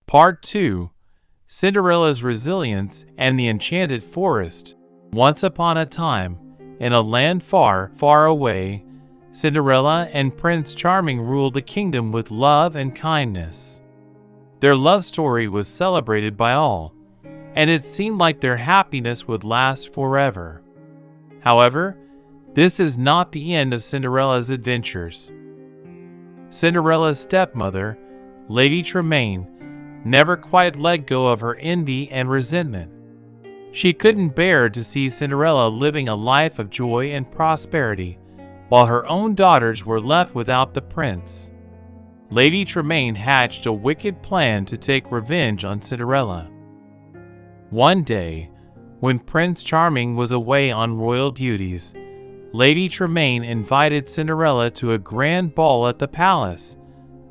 Part 2: Cinderella's Resilience and the Enchanted Forest. Once upon a time, in a land far, far away, Cinderella and Prince Charming ruled a kingdom with love and kindness. Their love story was celebrated by all, and it seemed like their happiness would last forever. However, this is not the end of Cinderella's adventures. Cinderella's stepmother, Lady Tremaine, never quite let go of her envy and resentment. She couldn't bear to see Cinderella living a life of joy and prosperity, while her own daughters were left without the prince. Lady Tremaine hatched a wicked plan to take revenge on Cinderella. One day, when Prince Charming was away on royal duties, Lady Tremaine invited Cinderella to a grand ball at the palace,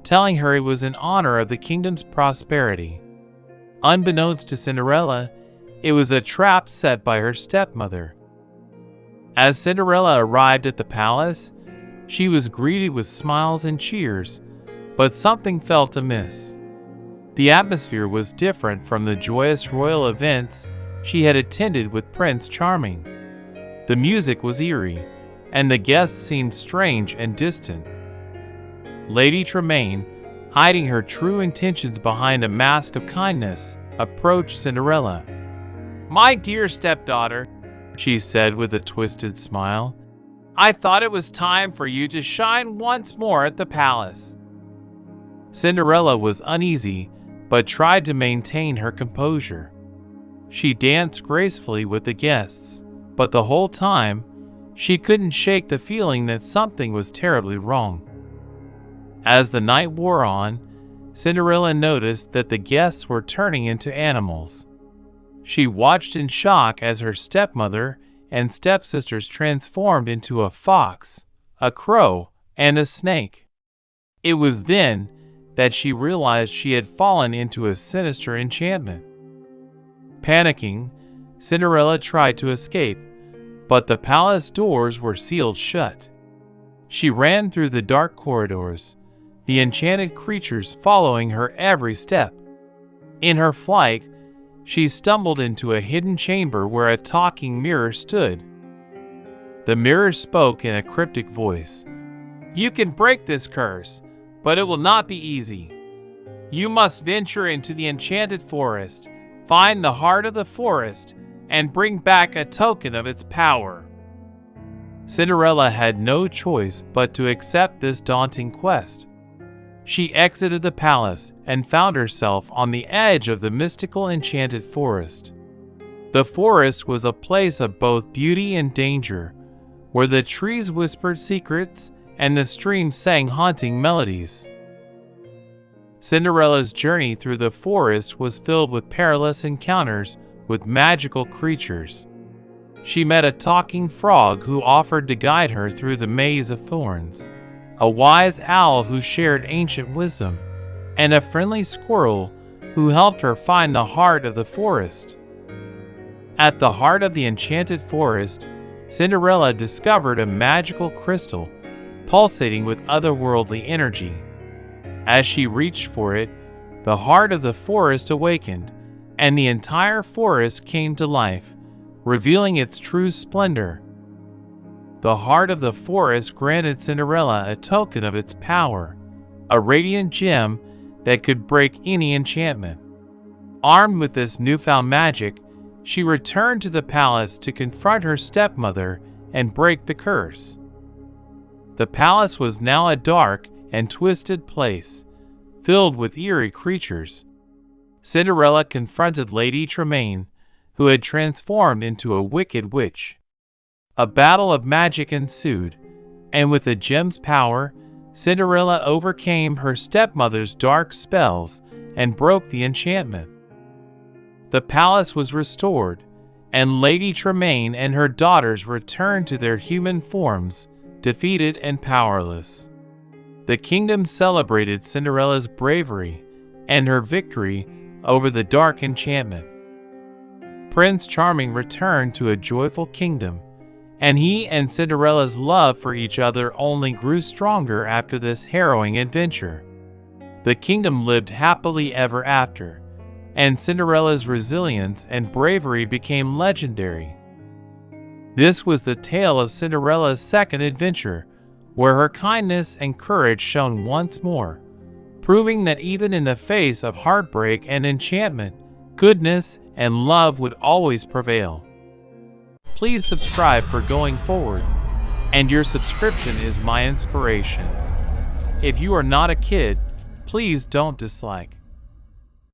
telling her it was in honor of the kingdom's prosperity. Unbeknownst to Cinderella, it was a trap set by her stepmother. As Cinderella arrived at the palace, she was greeted with smiles and cheers, but something felt amiss. The atmosphere was different from the joyous royal events she had attended with Prince Charming. The music was eerie, and the guests seemed strange and distant. Lady Tremaine, hiding her true intentions behind a mask of kindness, approached Cinderella. "My dear stepdaughter," she said with a twisted smile, "I thought it was time for you to shine once more at the palace." Cinderella was uneasy, but tried to maintain her composure. She danced gracefully with the guests, but the whole time, she couldn't shake the feeling that something was terribly wrong. As the night wore on, Cinderella noticed that the guests were turning into animals. She watched in shock as her stepmother and stepsisters transformed into a fox, a crow, and a snake. It was then that she realized she had fallen into a sinister enchantment. Panicking, Cinderella tried to escape, but the palace doors were sealed shut. She ran through the dark corridors, the enchanted creatures following her every step. In her flight, she stumbled into a hidden chamber where a talking mirror stood. The mirror spoke in a cryptic voice. "You can break this curse, but it will not be easy. You must venture into the enchanted forest, find the heart of the forest, and bring back a token of its power." Cinderella had no choice but to accept this daunting quest. She exited the palace and found herself on the edge of the mystical enchanted forest. The forest was a place of both beauty and danger, where the trees whispered secrets and the streams sang haunting melodies. Cinderella's journey through the forest was filled with perilous encounters with magical creatures. She met a talking frog who offered to guide her through the maze of thorns, a wise owl who shared ancient wisdom, and a friendly squirrel who helped her find the heart of the forest. At the heart of the enchanted forest, Cinderella discovered a magical crystal, pulsating with otherworldly energy. As she reached for it, the heart of the forest awakened, and the entire forest came to life, revealing its true splendor. The heart of the forest granted Cinderella a token of its power, a radiant gem that could break any enchantment. Armed with this newfound magic, she returned to the palace to confront her stepmother and break the curse. The palace was now a dark and twisted place, filled with eerie creatures. Cinderella confronted Lady Tremaine, who had transformed into a wicked witch. A battle of magic ensued, and with the gem's power, Cinderella overcame her stepmother's dark spells and broke the enchantment. The palace was restored, and Lady Tremaine and her daughters returned to their human forms, defeated and powerless. The kingdom celebrated Cinderella's bravery and her victory over the dark enchantment. Prince Charming returned to a joyful kingdom, and he and Cinderella's love for each other only grew stronger after this harrowing adventure. The kingdom lived happily ever after, and Cinderella's resilience and bravery became legendary. This was the tale of Cinderella's second adventure, where her kindness and courage shone once more, proving that even in the face of heartbreak and enchantment, goodness and love would always prevail. Please subscribe for going forward, and your subscription is my inspiration. If you are not a kid, please don't dislike.